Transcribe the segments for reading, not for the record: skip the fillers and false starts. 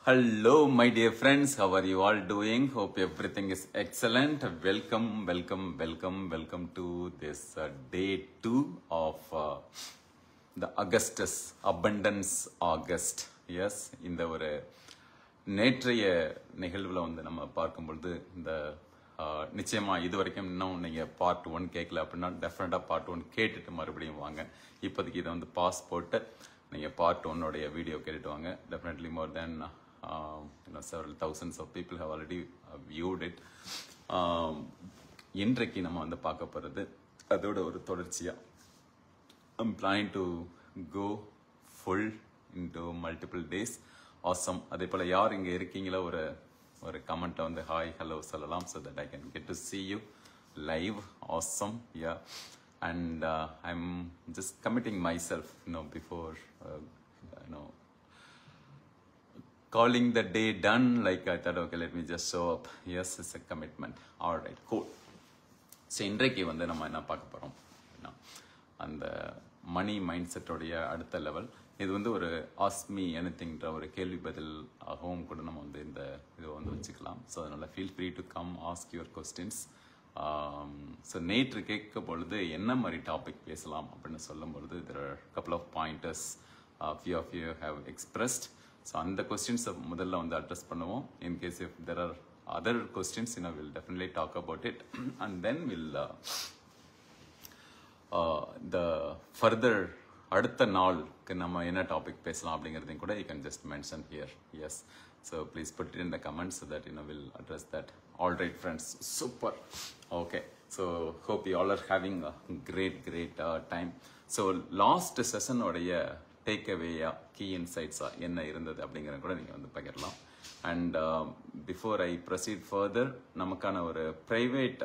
Hello, my dear friends. How are you all doing? Hope everything is excellent. Welcome to this day 2 of the Augustus Abundance August. Yes, இந்த ஒரு நேற்றைய நிகழ்வில் வந்து நம்ம பார்க்கும்பொழுது இந்த நிச்சயமா இது வரைக்கும் இன்னும் நீங்க பார்ட் 1 கேட்கல அப்படின்னா டெஃபினட்டா பார்ட் 1 கேட்டுட்டு மறுபடியும் வாங்க. இப்போதைக்கு இதை வந்து பாஸ் போட்டு நீங்க பார்ட் 1 உடைய வீடியோ கேட்டுட்டு வாங்க. Definitely more then several thousands of people have already viewed it. இன்றைக்கு நம்ம வந்து பார்க்க போறது அதோட ஒரு தொடர்ச்சியா I'm planning to go full into multiple days. Awesome. அதே போல யார் இங்க இருக்கீங்களோ ஒரு கமெண்ட்ல வந்து ஹாய் ஹலோ சொல்லலாம் so that I can get to see you live. Awesome. Yeah. And I'm just committing myself before calling the day done, like I thought, okay, let me just show up. Yes, it's a commitment. All right, cool. So இன்றைக்கு வந்து நம்ம என்ன பார்க்க போறோம் அந்த மணி mind செட்டோடைய அடுத்த level. இது வந்து ஒரு ஆஸ்க் மீ எனிதிங்ன்ற ஒரு கேள்வி பதில் ஆகவும் கூட நம்ம வந்து இந்த இதை வந்து வச்சுக்கலாம். ஸோ அதனால feel free to come ask your questions. So நேற்று கேட்க பொழுது என்ன மாதிரி டாபிக் பேசலாம் அப்படின்னு சொல்லும் பொழுது there are a couple of pointers few of you have expressed. So அந்த கொஸ்டின்ஸை முதல்ல வந்து அட்ரஸ் பண்ணுவோம். In case if there are other questions we'll definitely talk about it and then we'll the further அடுத்த நாளுக்கு நம்ம என்ன டாபிக் பேசலாம் அப்படிங்கிறதையும் கூட you can just mention here. Yes, so please put it in the comments so that we'll address that. All right friends, super. Okay, so hope you all are having a great time. So last session உடைய take அவேயா key இன்சைட்ஸா என்ன இருந்தது அப்படிங்கிறத கூட நீங்கள் வந்து பகிரலாம். And before I proceed further நமக்கான ஒரு ப்ரைவேட்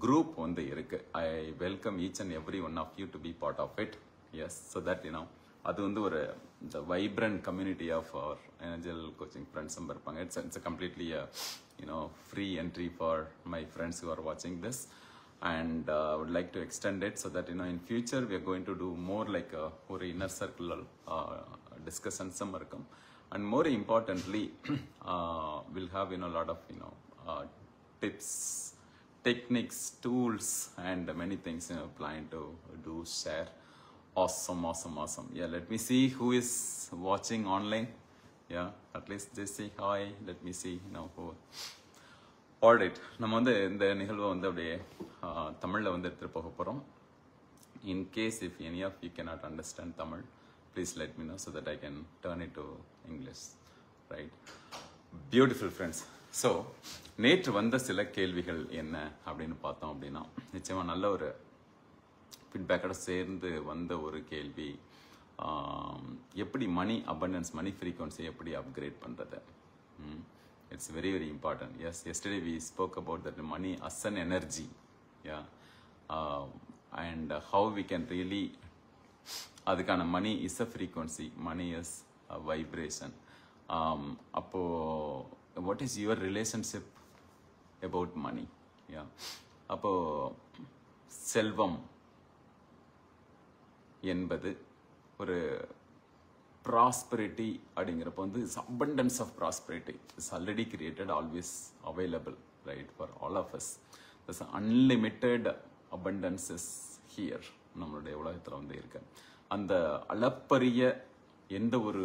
குரூப் வந்து இருக்கு. I welcome each and every one of you to be part of it. Yes, so that அது வந்து ஒரு இந்த vibrant community of our energial coaching ஃப்ரெண்ட்ஸும் இருப்பாங்க. It's completely free entry for my friends who are watching this. And I would like to extend it so that in future we are going to do more like ஒரு inner circle discussions இருக்கும். And more importantly we'll have a lot of tips, techniques, tools and many things planning to do, share. Awesome. Yeah, let me see who is watching online. Yeah, at least they say hi. Let me see who. Alright, நம்ம வந்து இந்த நிகழ்வை வந்து அப்படியே தமிழில் வந்து எடுத்துகிட்டு போக போகிறோம். In case if any of you cannot understand Tamil, please let me know so that I can turn it to English. Right, beautiful friends. So நேற்று வந்த சில கேள்விகள் என்ன அப்படின்னு பார்த்தோம் அப்படின்னா, நிச்சயமாக நல்ல ஒரு ஃபீட்பேக்கோட சேர்ந்து வந்த ஒரு கேள்வி, எப்படி மணி அபண்டன்ஸ், மணி ஃப்ரீக்வன்சி எப்படி அப்கிரேட் பண்ணுறது. It's very important. Yes, yesterday we spoke about that money as an energy. Yeah, and how we can really adukana money is a frequency, money is a vibration. Appo what is your relationship about money? Yeah, appo selvam என்பது ஒரு prosperity அப்படிங்கிறப்ப வந்து abundance of prosperity is already created, always available, right, for all of us. There's unlimited abundance is here. நம்மளுடைய உலகத்தில் வந்து இருக்கு. அந்த அளப்பரிய எந்த ஒரு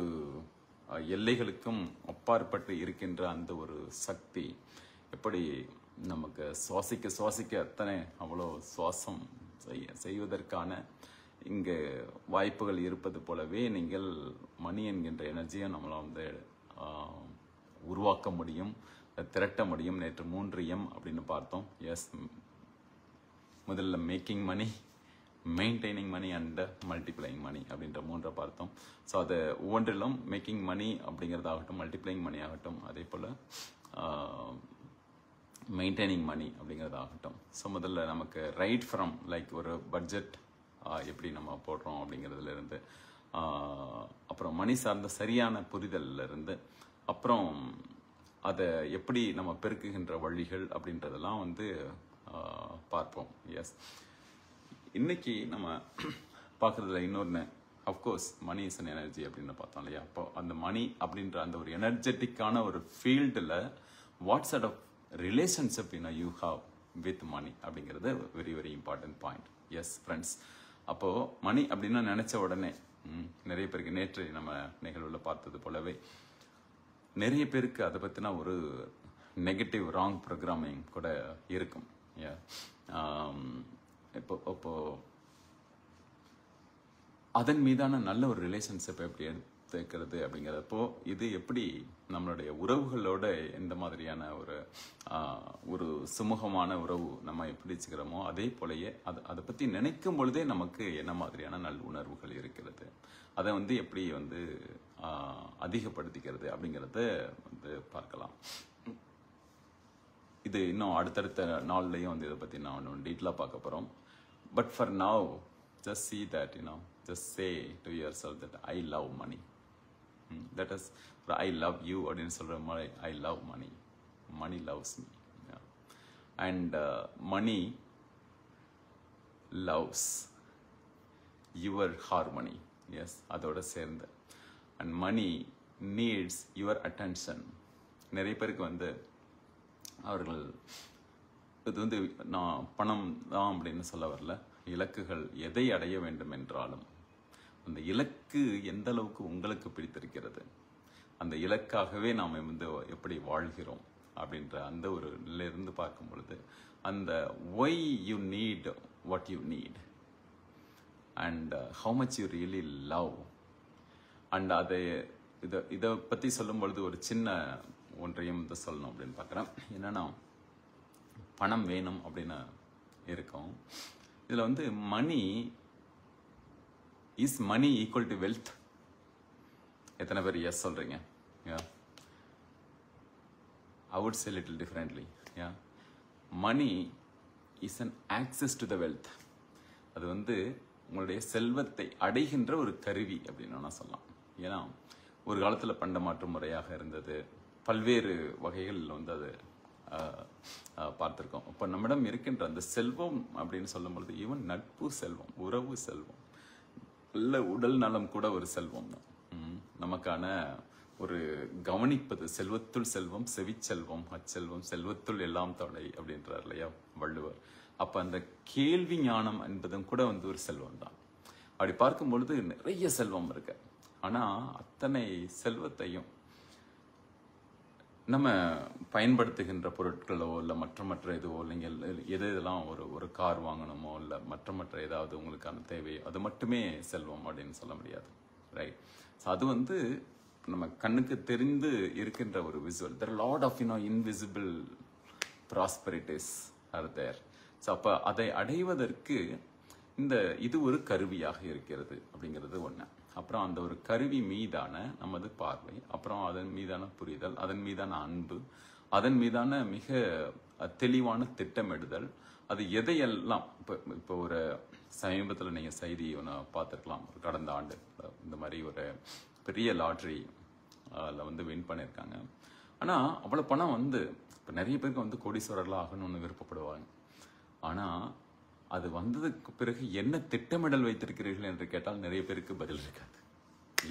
எல்லைகளுக்கும் அப்பாற்பட்டு இருக்கின்ற அந்த ஒரு சக்தி எப்படி நமக்கு சுவாசிக்க அத்தனை அவ்வளோ சுவாசம் செய்வதற்கான இங்கே வாய்ப்புகள் இருப்பது போலவே நீங்கள் மணி என்கின்ற எனர்ஜியை நம்மளை வந்து உருவாக்க முடியும், திரட்ட முடியும். நேற்று 3M அப்படின்னு பார்த்தோம். எஸ், முதல்ல making money, maintaining money and multiplying money அப்படின்ற 3 பார்த்தோம். ஸோ அது ஒவ்வொன்றிலும் மேக்கிங் மணி அப்படிங்கிறதாகட்டும், மல்டிப்ளைங் மணி ஆகட்டும், அதே போல் மெயின்டைனிங் மணி அப்படிங்கிறதாகட்டும். ஸோ முதல்ல நமக்கு ரைட் ஃப்ரம் லைக் ஒரு பட்ஜெட் எப்படி நம்ம போடுறோம் அப்படிங்கிறதுல இருந்து, அப்புறம் மணி சார்ந்த சரியான புரிதல்ல இருந்து, அப்புறம் அதை எப்படி நம்ம பெருக்குகின்ற வழிகள் அப்படின்றதெல்லாம் வந்து பார்ப்போம். எஸ், இன்னைக்கு நம்ம பார்க்குறதுல இன்னொன்று of course money is an energy அப்படின்னு பார்த்தோம் இல்லையா. அப்போ அந்த மணி அப்படின்ற அந்த ஒரு எனர்ஜெட்டிக்கான ஒரு ஃபீல்டில் what sort of relationship you have with money அப்படிங்கிறது very very important point. Yes friends, அப்போது மணி அப்படின்னா நினச்ச உடனே நிறைய பேருக்கு நேற்று நம்ம நிகழ்வில் பார்த்தது போலவே நிறைய பேருக்கு அதை பற்றினா ஒரு நெகட்டிவ் ராங் ப்ரோக்ராமிங் கூட இருக்கும். இப்போ அதன் மீதான நல்ல ஒரு ரிலேஷன்ஷிப் எப்படி எடுத்துக்கிறது அப்படிங்கிறப்போ இது எப்படி நம்மளுடைய உறவுகளோட எந்த மாதிரியான ஒரு சுமூகமான உறவு நம்ம எப்படி வச்சுக்கிறோமோ அதே போலயே அதை பற்றி நினைக்கும் பொழுதே நமக்கு என்ன மாதிரியான நல் உணர்வுகள் இருக்கிறது, அதை எப்படி அதிகப்படுத்திக்கிறது அப்படிங்கிறத பார்க்கலாம். இது இன்னும் அடுத்தடுத்த நாள்லையும் இதை பற்றி நான் இன்னும் டீட்டெயிலாக பார்க்க போகிறோம். But for now just see that just say to yourself that I love money. That is, I love you அப்படின்னு சொல்கிற மாதிரி I love money. Money loves me. Yeah. And money loves your harmony. Yes, அதோட சேர்ந்து. And money needs your attention. நிறைய பேருக்கு அவர்கள் இது நான் பணம் தான் அப்படின்னு சொல்ல வரல, இலக்குகள் எதை அடைய வேண்டும் என்றாலும் அந்த இலக்கு எந்த அளவுக்கு உங்களுக்கு பிடித்திருக்கிறது, அந்த இலக்காகவே நாம் எப்படி வாழ்கிறோம் அப்படின்ற அந்த ஒரு நிலையிலிருந்து பார்க்கும் பொழுது அந்த why you need what you need and how much you really love and இதை பற்றி சொல்லும் பொழுது ஒரு சின்ன ஒன்றையும் சொல்லணும் அப்படின்னு பார்க்குறேன். என்னன்னா பணம் வேணும் அப்படின்னு இருக்கும். இதில் money is money equal to wealth. எத்தனை பேர் எஸ் சொல்றீங்க? I would say little differently. Money is an access to the wealth. அது உங்களுடைய செல்வத்தை அடைகின்ற ஒரு கருவி அப்படின்னு நான் சொல்லலாம். ஏன்னா ஒரு காலத்தில் பண்டமாற்று முறையாக இருந்தது, பல்வேறு வகைகளில் அது பார்த்துருக்கோம். இப்போ நம்மிடம் இருக்கின்ற அந்த செல்வம் அப்படின்னு சொல்லும் பொழுது ஈவன் நட்பு செல்வம், உறவு செல்வம், இல்லை உடல் நலம் கூட ஒரு செல்வம் தான். நமக்கான ஒரு கவனிப்பது, செல்வத்துள் செல்வம் செவிச்செல்வம் அச்செல்வம் செல்வத்துள் எல்லாம் தொலை அப்படின்றார் இல்லையா வள்ளுவர். அப்போ அந்த கேள்வி ஞானம் என்பதும் கூட ஒரு செல்வம் தான். அப்படி பார்க்கும் பொழுது நிறைய செல்வம் இருக்கு. ஆனால் அத்தனை செல்வத்தையும் நம்ம பயன்படுத்துகின்ற பொருட்களோ இல்லை மற்ற இதுவோ இல்லைங்க இதெல்லாம் ஒரு கார் வாங்கணுமோ இல்லை மற்ற ஏதாவது உங்களுக்கான தேவை அது மட்டுமே செல்வம் அப்படின்னு சொல்ல முடியாது. ரைட். ஸோ அது நம்ம கண்ணுக்கு தெரிந்து இருக்கின்ற ஒரு visual. There lot of invisible prosperities are there. So அப்போ அதை அடைவதற்கு இது ஒரு கருவியாக இருக்கிறது அப்படிங்கிறது ஒன்று. அப்புறம் அந்த ஒரு கருவி மீதான நமது பார்வை, அப்புறம் அதன் மீதான புரிதல், அதன் மீதான அன்பு, அதன் மீதான மிக தெளிவான திட்டமிடுதல், அது எதையெல்லாம் இப்போ ஒரு சமீபத்தில் நீங்கள் செய்தி ஒன்று பார்த்துருக்கலாம். கடந்த ஆண்டு இந்த மாதிரி ஒரு பெரிய லாட்ரி வின் பண்ணியிருக்காங்க. ஆனால் அவ்வளோ பணம் இப்போ நிறைய பேருக்கு கோடீஸ்வரர்களாக ஆகணும்னு விருப்பப்படுவாங்க. ஆனால் அது வந்ததுக்கு பிறகு என்ன திட்டமிடல் வைத்திருக்கிறீர்கள் என்று கேட்டால் நிறைய பேருக்கு பதில் இருக்காது.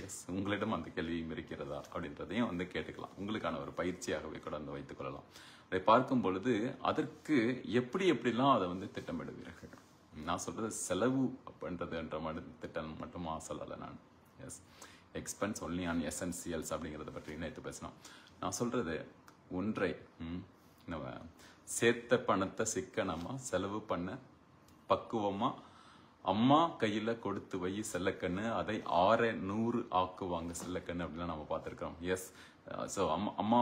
எஸ், உங்களிடம் அந்த கேள்வியும் இருக்கிறதா அப்படின்றதையும் கேட்டுக்கலாம். உங்களுக்கான ஒரு பயிற்சியாகவே கூட வைத்துக் கொள்ளலாம். அதை பார்க்கும் பொழுது அதற்கு எப்படிலாம் அதை திட்டமிடுவீர்கள். நான் சொல்றது செலவு அப்படின்றதுன்ற மாதிரி திட்டம் மட்டுமா சொல்லலை நான். Yes, expense only on essentials அப்படிங்கிறத பற்றி நேற்று பேசணும். நான் சொல்றது ஒன்றை நம்ம சேர்த்த பணத்தை சிக்கனமா செலவு பண்ண பக்குவமா அம்மா கையில கொடுத்து வை செல்லக்கண்ணு, அதை 600 ஆக்குவாங்க செல்லக்கண்ணு அப்படிலாம் நம்ம பார்த்துருக்கோம். எஸ், ஸோ அம்மா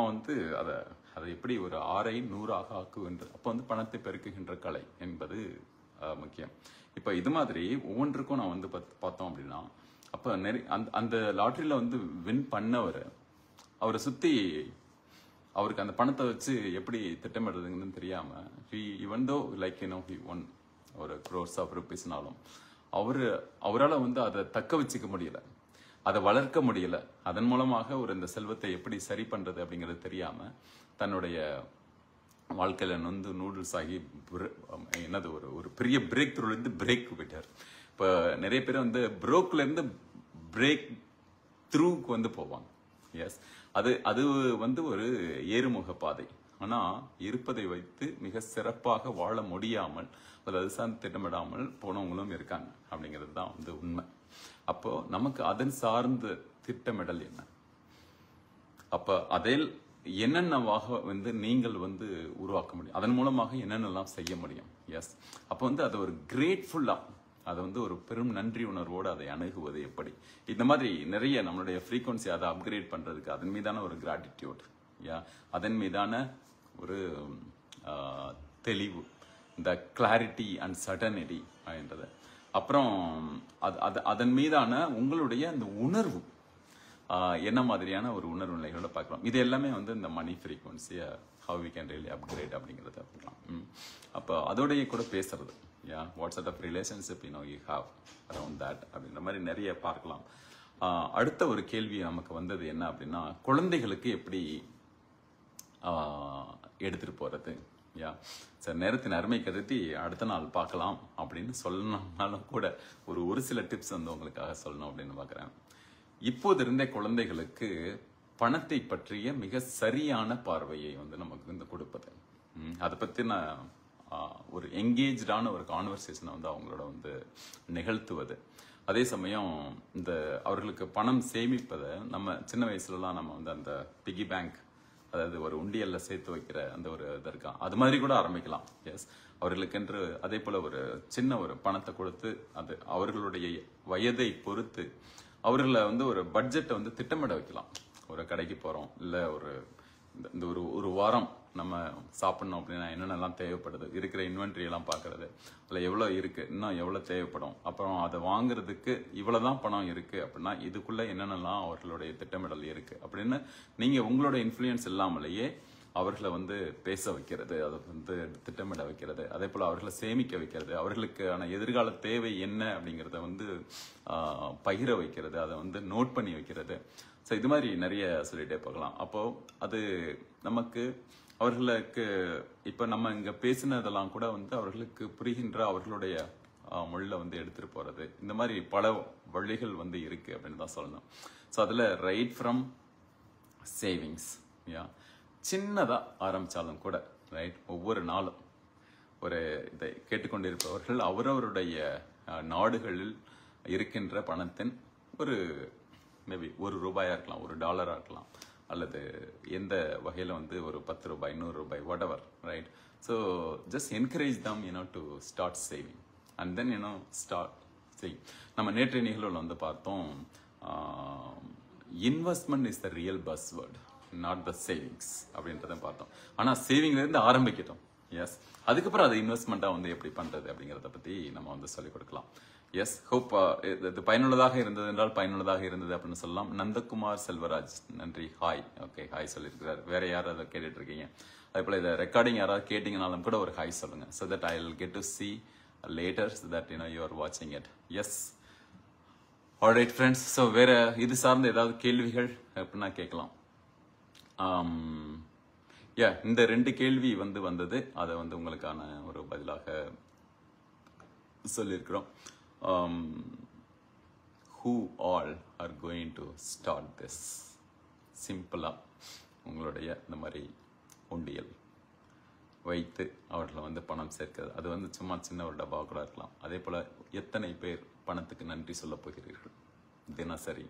அதை எப்படி ஒரு 600 ஆக்குகின்ற அப்போ பணத்தை பெருக்குகின்ற கலை என்பது முக்கியம். இப்போ இது மாதிரி ஒவ்வொன்றுக்கும் நான் பார்த்தோம் அப்படின்னா அப்போ அந்த லாட்ரியில வின் பண்ணவர் அவரை சுத்தி அவருக்கு அந்த பணத்தை வச்சு எப்படி திட்டமிடுறதுன்னு தெரியாம even though like he won ஒரு crores of rupeesனாலும் அவரால் அதை தக்க வச்சுக்க முடியல, அதை வளர்க்க முடியல. அதன் மூலமாக இந்த செல்வத்தை எப்படி சரி பண்றது அப்படிங்கிறது தெரியாம தன்னுடைய வாழ்க்கையில நூடுல்ஸ் ஆகி ஒரு பெரிய பிரேக் த்ரூல இருந்து பிரேக் போயிட்டார். இப்போ நிறைய பேர் ப்ரோக்ல இருந்து பிரேக் த்ரூக்கு வந்து போவாங்க. எஸ், அது வந்து ஒரு ஏறுமுக பாதை. ஆனா இருப்பதை வைத்து மிக சிறப்பாக வாழ முடியாமல், அதாவது சார்ந்து திட்டமிடாமல் போனவங்களும் இருக்காங்க அப்படிங்கிறது தான் வந்து உண்மை. அப்போ நமக்கு அதன் சார்ந்த திட்டமிடல் என்ன, அப்ப அதில் என்னென்னவாக வந்து நீங்கள் வந்து உருவாக்க முடியும், அதன் மூலமாக என்னென்னலாம் செய்ய முடியும். எஸ், அப்போ வந்து அது ஒரு கிரேட்ஃபுல்லா, அதை வந்து ஒரு பெரும் நன்றி உணர்வோடு அதை அணுகுவது எப்படி, இந்த மாதிரி நிறைய நம்மளுடைய ஃப்ரீக்வன்சி அதை அப்கிரேட் பண்றதுக்கு அதன் மீதான ஒரு கிராட்டிடியூட், அதன் மீதான ஒரு தெளிவு, இந்த கிளாரிட்டி அண்ட் சர்டனிட்டி அப்படின்றது. அப்புறம் அதன் மீதான உங்களுடைய அந்த உணர்வு என்ன மாதிரியான ஒரு உணர்வு நிலைகளோட பார்க்கலாம். இது எல்லாமே வந்து இந்த மணி ஃப்ரீக்வன்சியை how we can really upgrade அப்படிங்கிறத பார்க்கலாம். அப்போ அதோடைய கூட பேசுறது, what sort of relationship you have around that அப்படின்ற மாதிரி நிறைய பார்க்கலாம். அடுத்த ஒரு கேள்வி நமக்கு வந்தது என்ன அப்படின்னா, குழந்தைகளுக்கு எப்படி எடுத்துட்டு போறது. சார் நேரத்தின் அருமை கருதி அடுத்த நாள் பார்க்கலாம் அப்படின்னு சொல்லணும்னாலும் கூட ஒரு சில டிப்ஸ் வந்து உங்களுக்காக சொல்லணும் அப்படின்னு பார்க்குறேன். இப்போது இருந்த குழந்தைகளுக்கு பணத்தை பற்றிய மிக சரியான பார்வையை வந்து நமக்கு வந்து கொடுப்பது, அதை பற்றின ஒரு எங்கேஜான ஒரு கான்வர்சேஷனை வந்து அவங்களோட வந்து நிகழ்த்துவது. அதே சமயம் இந்த அவர்களுக்கு பணம் சேமிப்பதை நம்ம சின்ன வயசுலலாம் நம்ம வந்து அந்த பிகி பேங்க், அதாவது ஒரு உண்டியல்ல சேர்த்து வைக்கிற அந்த ஒரு இது இருக்கா, அது மாதிரி கூட ஆரம்பிக்கலாம். எஸ், அவர்களுக்கென்று அதே போல ஒரு சின்ன ஒரு பணத்தை கொடுத்து அது அவர்களுடைய வயதை பொறுத்து அவர்களை வந்து ஒரு பட்ஜெட்டை வந்து திட்டமிட வைக்கலாம். ஒரு கடைக்கு போறோம், இல்லை இந்த ஒரு வாரம் நம்ம சாப்பிடணும் அப்படின்னா என்னென்னலாம் தேவைப்படுது, இருக்கிற இன்வென்ட்ரி எல்லாம் பார்க்கறது, அதில் எவ்வளோ இருக்கு, இன்னும் எவ்வளோ தேவைப்படும், அப்புறம் அதை வாங்குறதுக்கு இவ்வளோதான் பணம் இருக்கு அப்படின்னா இதுக்குள்ள என்னென்னலாம் அவர்களுடைய திட்டமிடல் இருக்கு அப்படின்னு நீங்க உங்களோட இன்ஃப்ளூயன்ஸ் இல்லாமலேயே அவர்களை வந்து பேச வைக்கிறது, அதை வந்து திட்டமிட வைக்கிறது, அதே போல அவர்களை சேமிக்க வைக்கிறது, அவர்களுக்கான எதிர்கால தேவை என்ன அப்படிங்கிறத வந்து பகிர வைக்கிறது, அதை வந்து நோட் பண்ணி வைக்கிறது. ஸோ இது மாதிரி நிறைய சொல்லிட்டே போகலாம். அப்போ அது நமக்கு அவர்களுக்கு இப்போ நம்ம இங்க பேசினதெல்லாம் கூட வந்து அவர்களுக்கு புரிகின்ற அவர்களுடைய மொழியில வந்து எடுத்துட்டு போறது, இந்த மாதிரி பல வழிகள் வந்து இருக்கு அப்படின்னு தான் சொல்லணும். ஸோ அதுல ரைட் ஃப்ரம் சேவிங்ஸ், சின்னதா ஆரம்பிச்சாலும் கூட ரைட், ஒவ்வொரு நாளும் ஒரு இதை கேட்டுக்கொண்டிருப்பவர்கள் அவரவருடைய நாடுகளில் இருக்கின்ற பணத்தின் ஒரு மேபி ₹1 இருக்கலாம், $1 இருக்கலாம், அல்லது எந்த வகையில் வந்து ஒரு ₹10, ₹100, whatever, right? So just encourage them, to start saving and then start saving. நம்ம நேற்றைய நிகழ்வுல வந்து பார்த்தோம், investment is the real buzzword, not the savings அப்படின்றத பார்த்தோம். ஆனா சேவிங்ல இருந்து ஆரம்பிக்கட்டும். எஸ், அதுக்கப்புறம் அது இன்வெஸ்ட்மெண்ட்டா வந்து எப்படி பண்றது அப்படிங்கிறத பத்தி நம்ம வந்து சொல்லிக் கொடுக்கலாம். எஸ், ஹோப் இது பயனுள்ளதாக இருந்தது என்றால் பயனுள்ளதாக இருந்தது அப்படின்னு சொல்லலாம். நந்தகுமார் செல்வராஜ், நன்றி, ஹாய். ஓகே, ஹாய் சொல்லியிருக்கிறார். வேற யாரும் அதை கேட்டுட்டு இருக்கீங்க, அதே போல இதை ரெக்கார்டிங் யாராவது கேட்டீங்கனாலும் கூட ஒரு ஹாய் சொல்லுங்க. So that I will get to see later that you are வாட்சிங் it. Yes, alright friends. So வேற இது சார்ந்த ஏதாவது கேள்விகள் அப்படின்னா கேட்கலாம். இந்த 2 கேள்வி வந்து வந்தது, அதை வந்து உங்களுக்கான ஒரு பதிலாக சொல்லியிருக்கிறோம். Who all are going to start this? சிம்பிளா உங்களுடைய இந்த மாதிரி உண்டியல் வைத்து அவர்களை வந்து பணம் சேர்க்கிறது, அது வந்து சும்மா சின்ன ஒரு டப்பா கூட இருக்கலாம். அதே போல எத்தனை பேர் பணத்துக்கு நன்றி சொல்ல போகிறீர்கள் தினசரி?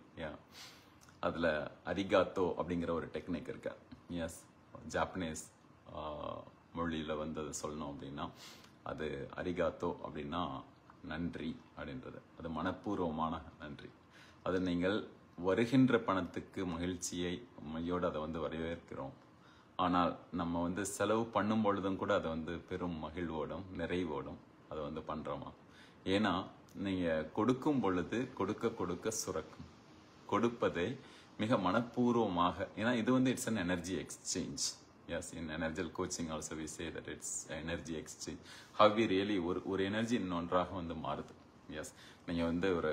அதுல அரிகாத்தோ அப்படிங்கிற ஒரு டெக்னிக் இருக்கு. எஸ், ஜாப்பனீஸ் மொழியில வந்து அதை சொல்லணும் அப்படின்னா அது அரிகாத்தோ அப்படின்னா நன்றி அப்படின்றது, அது மனப்பூர்வமான நன்றி. அது நீங்கள் வருகின்ற பணத்துக்கு மகிழ்ச்சியை மையோடு அதை வந்து வரவேற்கிறோம். ஆனால் நம்ம வந்து செலவு பண்ணும் பொழுதும் கூட அதை வந்து பெரும் மகிழ்வோடும் நிறைவோடும் அதை வந்து பண்றோமா? ஏன்னா நீங்க கொடுக்கும் பொழுது கொடுக்க கொடுக்க சுரக்கும், கொடுப்பதை மிக மனப்பூர்வமாக, ஏன்னா இது வந்து it's an energy exchange. Yes, in energial coaching also we say that it's energy exchange. How we really ஒரு எனர்ஜி இன்னொன்றாக வந்து மாறுது. எஸ், நீங்க வந்து ஒரு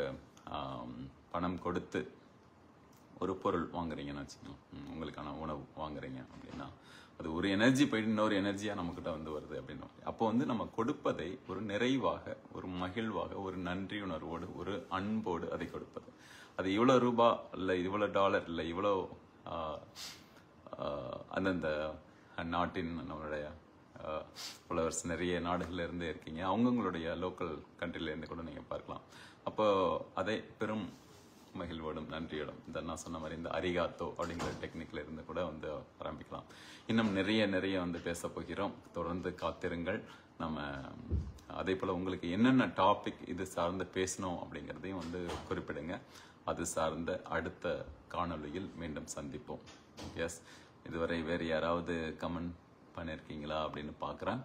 பணம் கொடுத்து ஒரு பொருள் வாங்குறீங்கன்னு வச்சுக்கோங்க, உங்களுக்கான உணவு வாங்குறீங்க அப்படின்னா அது ஒரு எனர்ஜி போயிட்டு இன்னொரு எனர்ஜியா நம்மகிட்ட வந்து வருது அப்படின்னா, அப்போ வந்து நம்ம கொடுப்பதை ஒரு நிறைவாக, ஒரு மகிழ்வாக, ஒரு நன்றியுணர்வோடு, ஒரு அன்போடு அதை கொடுப்பது. அது இவ்வளோ ரூபா இல்லை இவ்வளோ டாலர் இல்லை இவ்வளோ அந்தந்த நாட்டின் நம்மளுடைய ஃபாலோவர்ஸ் நிறைய நாடுகள்ல இருந்து இருக்கீங்க, அவங்கவுங்களுடைய லோக்கல் கண்ட்ரிலேருந்து கூட நீங்கள் பார்க்கலாம். அப்போ அதை பெரும் மகிழ்வோடும் நன்றியோடும் இந்த நான் சொன்ன மாதிரி இந்த அரிகாத்தோ அப்படிங்கிற டெக்னிக்ல இருந்து கூட வந்து ஆரம்பிக்கலாம். இன்னும் நிறைய வந்து பேச போகிறோம். தொடர்ந்து காத்திருங்கள். நம்ம அதே போல் உங்களுக்கு என்னென்ன டாபிக் இது சார்ந்து பேசணும் அப்படிங்கிறதையும் வந்து குறிப்பிடுங்க. அது சார்ந்த அடுத்த காணொலியில் மீண்டும் சந்திப்போம். எஸ், இதுவரை வேறு யாராவது கமெண்ட் பண்ணியிருக்கீங்களா அப்படின்னு பார்க்குறேன்.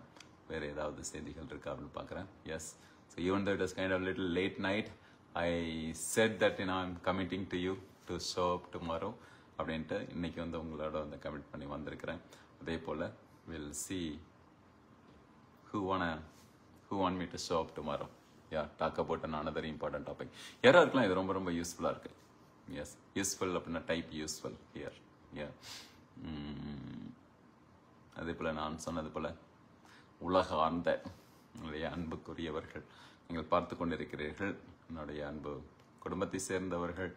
வேறு ஏதாவது செய்திகள் இருக்கா அப்படின்னு பார்க்குறேன். Yes, so even though it was kind of little late night, I said that I'm committing to you to show up tomorrow அப்படின்ட்டு இன்னைக்கு வந்து உங்களோட வந்து கமிட் பண்ணி வந்திருக்கிறேன். அதே போல் we'll see who want me to show up tomorrow. Yeah, talk about another important topic. யாராருக்கெல்லாம் இது ரொம்ப ரொம்ப யூஸ்ஃபுல்லாக இருக்கு. எஸ், யூஸ்ஃபுல் அப்படின்னா டைப் யூஸ்ஃபுல் ஹியர். அதே போல் நான் சொன்னது போல் உலக ஆர்ந்த என்னுடைய அன்புக்குரியவர்கள் நீங்கள் பார்த்து கொண்டிருக்கிறீர்கள். என்னுடைய அன்பு குடும்பத்தை சேர்ந்தவர்கள்,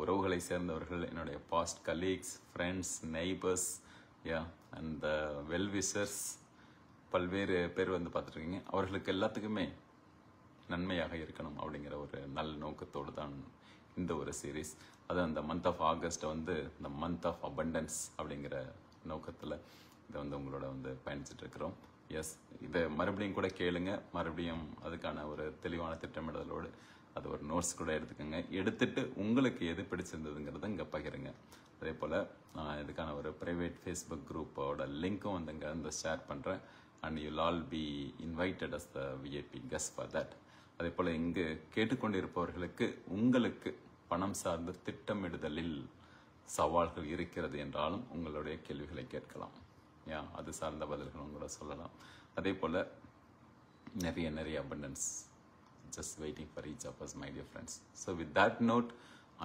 உறவுகளை சேர்ந்தவர்கள், என்னுடைய past colleagues, friends, neighbours, and wellwishers, பல்வேறு பேர் வந்து பார்த்துருக்கீங்க. அவர்களுக்கு எல்லாத்துக்குமே நன்மையாக இருக்கணும் அப்படிங்கிற ஒரு நல்ல நோக்கத்தோடு தான் இந்த ஒரு சீரீஸ். அது அந்த மந்த் ஆஃப் ஆகஸ்ட்டை வந்து இந்த மந்த் ஆஃப் அபண்டன்ஸ் அப்படிங்கிற நோக்கத்தில் இதை வந்து உங்களோட வந்து பயணிச்சுட்டு இருக்கிறோம். எஸ், இதை மறுபடியும் கூட கேளுங்க. மறுபடியும் அதுக்கான ஒரு தெளிவான திட்டமிடலோடு அது ஒரு நோட்ஸ் கூட எடுத்துக்கோங்க. எடுத்துட்டு உங்களுக்கு எது பிடிச்சிருந்ததுங்கிறத இங்கே பகிருங்க. அதே போல் நான் இதுக்கான ஒரு ப்ரைவேட் ஃபேஸ்புக் குரூப்போட லிங்க்கும் வந்து இங்கே வந்து ஷேர் பண்ணுறேன். And you'll all be invited as the VIP guest for that. அதே போல் இங்கு கேட்டுக்கொண்டிருப்பவர்களுக்கு உங்களுக்கு பணம் சார்ந்த திட்டமிடுதலில் சவால்கள் இருக்கிறது என்றாலும் உங்களுடைய கேள்விகளை கேட்கலாம். அது சார்ந்த பதில்களும் கூட சொல்லலாம். அதே போல் நிறைய abundance just waiting for each of us, my dear friends. So with that note,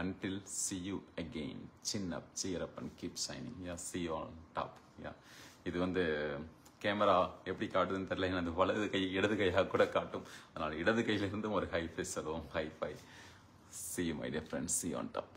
until see you again, chin up, cheer up and keep shining. See you on top. இது வந்து கேமரா எப்படி காட்டுதுன்னு தெரியல, அது வலது கை இடது கையாக கூட காட்டும். அதனால் இடது கையிலிருந்தும் ஒரு ஹை ஃபைவ் சொல்லுவோம். High five. See you, my dear friends. See you on top.